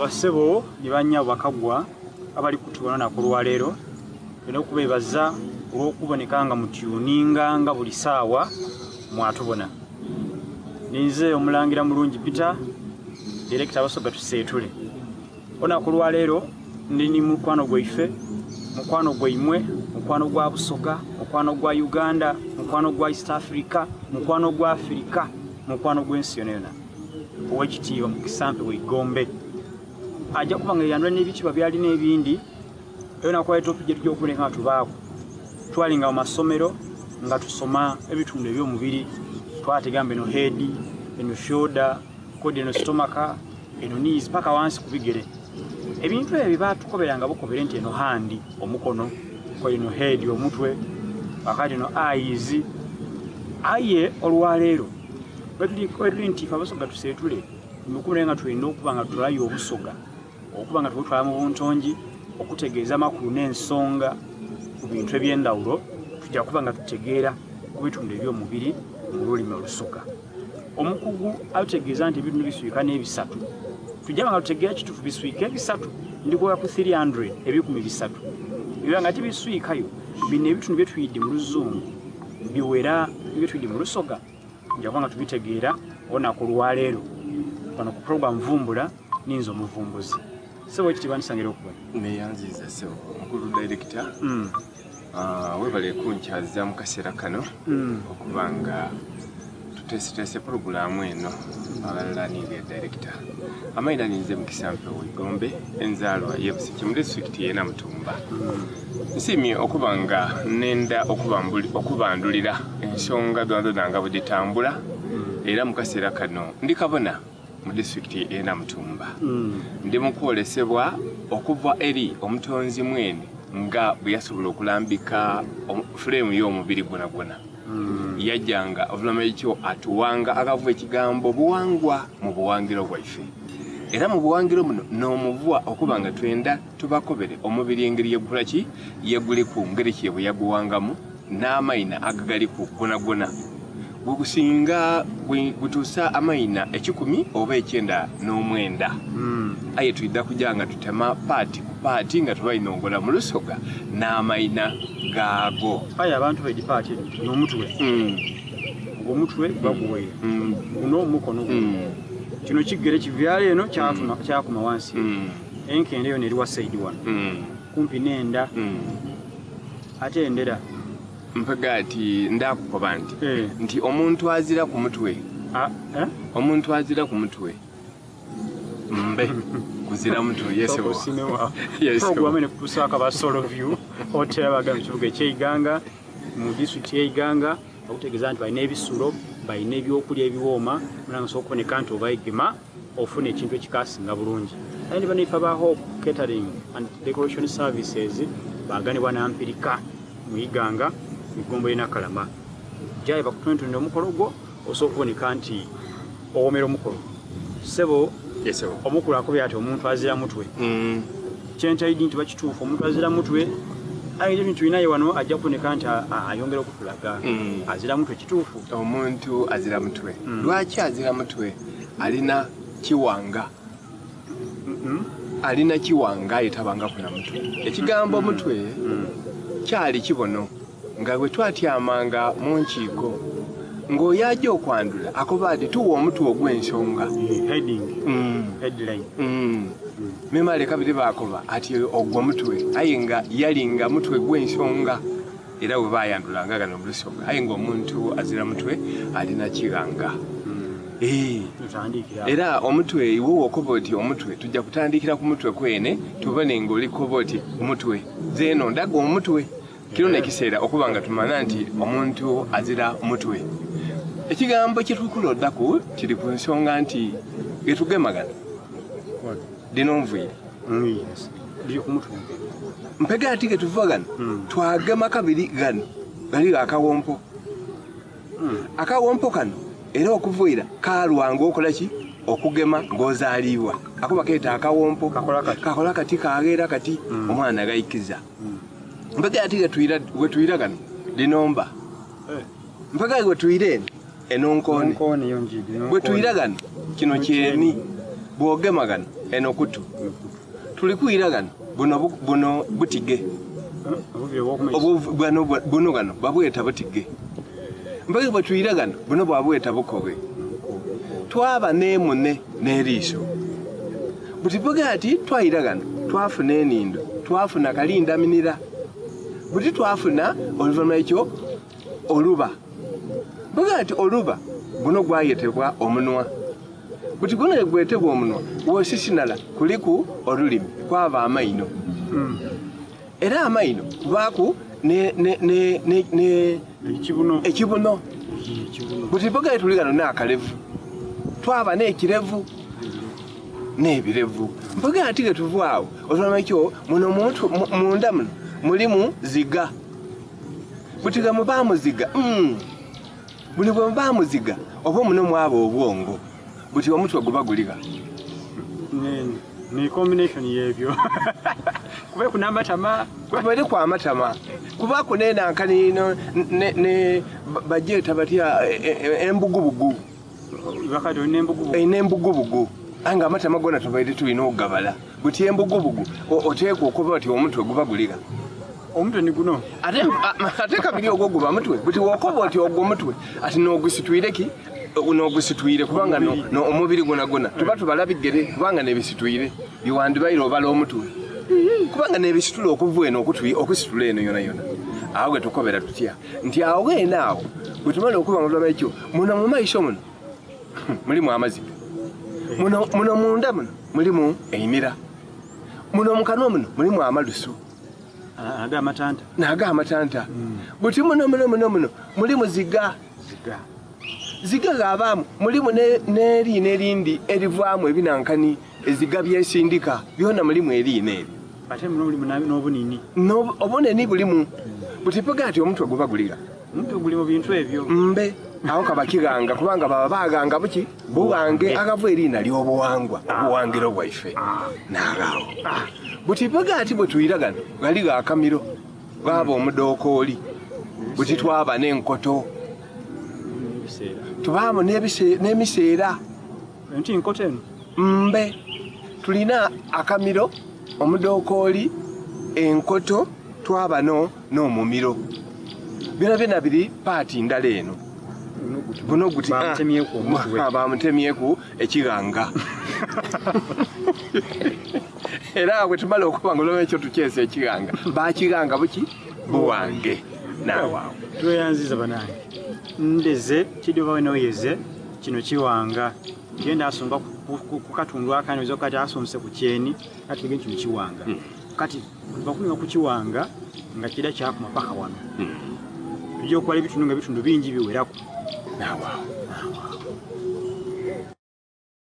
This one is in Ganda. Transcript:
Basebo nibanya bakagwa abali kutubona ku lwalero eno kubebaza olw'okubonekanga mu tuninga nga buli saawa mwatubona. Ninze omulangira mulungi Peter director abasoga tuseetule. Ona ku lwalero ndini mukwano gwaife, mukwano gwaimwe, mukwano gwa Busoga, mukwano gwa Uganda, mukwano gwa East Africa, mukwano gwa Africa, mukwano gw'ensi yonna. Owekitiibwa mu kisampe w'Igombe. Ajja kubanga yandwa n'ebikiba byali n'ebindi yona kwa topic yetu y'okuleka tubaako twalinga mu masomero nga tusoma ebitundhu eby'omubiri twategambe no head eno shoulder kodi eno stomach eno knees paka wansi kubigere ebintu ebyo batukoberanga bukobere nti eno handi omukono ko eno head omutwe akati eno eyes aye olwalero betuli nti abasoga tuseetule mukubenga tulina okubanga tulayo obusoga okubanga tutwala mu buntonji okutegeeza amakulu n'ensonga ku bintu eby'endawulo tujja kubanga tutegeera ku bitundhu eby'omubiri mu lulimi olusoga. Omukugu ategeeza nti ebintu biswika n'ebisatu tujja banga tutegeera kituufu biswika ebisatu ndikuwa ku 300 ebikumi bisatu era nga tibiswikayo bino ebitundhu byetuyidde mu luzungu biwera byetuyidde mu lusoga tujja kubanga tubitegeera olunaku lwaleero wano ku program Vumbula ninzo muvumbuzi. Sebo ekitiibwa nisangira okuba neyanziza sebo mukulu director webale kunkyaza mu kaseera kano okubanga tutesitese programu eno abalala niga director amaina ninze mu kisampe w'Igombe enzaalwa y'Ebusiki mu district y'e Namutumba. Nsimye okubanga nenda okubandulira ensonga zonna nga bwe zitambula era mu kaseera kano ndi kabona mu district y'e Namutumba. Ndi mu kwolesebwa okuva eri omutonzi mwene nga bwe yasobola okulambika frame y'omubiri gwonna. Yajjanga ovulama ekyo atuwanga akavuga ekigambo buwangwa mu buwangiro bwaife. Era mu buwangiro muno n'omuvuwa okubanga twenda tubakobere omubiri engeri yeggulaki yegguliku ngeri kye bwe yaguwangamu n'amayina agagaliku gwonna. Gukusinga gutuusa amayina 10 oba 99. Aye tuyidda kujanga tutema paati ku paati nga tubayinongola mu lusoga n'amayina gaago. Aye abantu bedi paati n'omutwe omutwe baguwe guno omukono kino kigere kivyale eno kyakuma wansi enkende yo neriwa side wano kumpi nenda ate endera mpagati ndakukoba nti omuntu azira ku mutwe omuntu azira ku mutwe mbe kuzira mutwe yeso yeso gwamene kusaka ba solo view hotel abaga kibuga ky'Iganga mu district y'Iganga okutegeeza nti bayina ebisulo bayina ebyokulya ebiwooma mulanga sokuboneka nti obayigema ofuna ekintu ekikasinga bulungi. Naye ndi banifa ba Hope Catering and Decoration Services baganibwa nampirika mu Iganga Igombo ina Kalama jaye bakutuntunde omukolo gwo osokuboneka nti owomera omukolo sebo yeso omukulu akubye ati omuntu azira mutwe kyentaidi nti bakituufu omuntu azira mutwe ayi ebintu binaye wano ajja kuboneka nti ayongera okutulaga azira mutwe kituufu omuntu azira mutwe lwaki azira mutwe alina kiwanga alina kiwanga yetabanga kuna mutwe ekigambo mutwe kyali kibono nga gwe twatyamanga mu nkiiko ng'oyaja okwandula akoba ati tuwa omutwe ogw'ensonga headline memale kabiri bakoba ati ogwo mutwe aye nga yalinga mutwe gw'ensonga era bwe bayandulanga gano mu lusoga aye ng'omuntu azira mutwe alina kiranga era omutwe iwe wokoba oti omutwe tujja kutandikira ku mutwe kwene tubone ng'olikoba oti mutwe zeeno ndaga omutwe kino nekiseera okubanga tumanya nti omuntu azira mutwe. Ekigambo kyetukuloddaku kiri ku nsonga nti getugemagana dino nviiri mpega ati getuva gano twagema kabiri gano gali akawompo akawompo kano era okuvuira kalwanga okolaki okugema ng'ozaaliibwa akuba keeta akawompo kakola kati kageera kati omwana gayikiza mpega ati getuyira gano linomba mpega getuyire enonkone yonjidi bwe tuyira gano kino kyeni bwogema eno kutu tulikuira gano buno butige buno gano babweta butige mbage bwetuyira gano buno bwabweta bukobe twaba nemune n'eriiso buti bugati twayira gano twafuna enindo twafuna kalinda minira buti twafuna oluvanyuma ekyo oluba bugati oluba guno gwayetebwa omunwa buti guno egwetebwa omunwa wosisinala kuliku olulimi kwaba amaino era amaino kubaku ekibuno buti bugati tuli gano n'akalevu twaba n'ekirevu n'ebirevu mbaga ati getuvaawo oluvanyuma ekyo muno munda muno mulimu ziga butiga mubamuziga buli bwe mubamuziga oba muno mwaba obwongo buti omutwe gubaguliga ni combination yebyo kube kuna amatama kubere kwa amatama kuba kunena nkanino ne bajeta batya embugubugu bakati nembugubugu anga amatama gona tubaide tulina okugabala buti embugubugu oteeka okuba bati omutwe gubaguliga omutwe ni guno ate kabiri ogwo guba mutwe buti wokoba oti ogwo mutwe ati n'ogusitwireki n'ogusitwire kubanga omubiri gona tuba tubalabigere kubanga n'ebisitwire biwandibayire obala omutwe kubanga n'ebisitula okuva eno okusitula eno yona awo gwe tukobera tutya nti awo enaawo bwe tumala okuba mulaba ekyo muno mu maiso muno mulimu amaziga muno munda muno mulimu emira muno mu kanwa muno mulimu amalusu naga amatanta buti muno mulimu ziga gabaamu mulimu n'eriina erindi erivaamu ebinankani eziga byesindika byona mulimu eriina ebyo ate muno mulimu n'obunini obuneni bulimu buti pagati omutwe gubaguliga omutwe guli mu bintu ebyo mbe awo kabakiganga kubanga baba baganga buki buwange agavu eriina ly'obuwangwa obuwangiro bwaife naagaawo buti pagati bwe tuyira gano gali gaakamiro bwaba omudookooli buti twaba n'enkoto tubaamu n'emiseera enti nkoto eno mbe tulina akamiro omudookooli enkoto twaba n'omumiro byona biri paati ndala eno buno guti bamutemyeku ekiganga era bwe tumala okuba nga olw'ekyo ekyo tukyesa ekiganga bakiganga buki buwange naawaawo tweyanziza banange ndeze kidobawe noyeze kino kiwanga genda asonga ku katundu akani ozo kati asonse ku kyeni kati kigenda kino kiwanga kati bakulinga ku kiwanga nga kida kyakuma paka wano tujja okukola ebitundu nga bitundu bingi biwerako naawaawo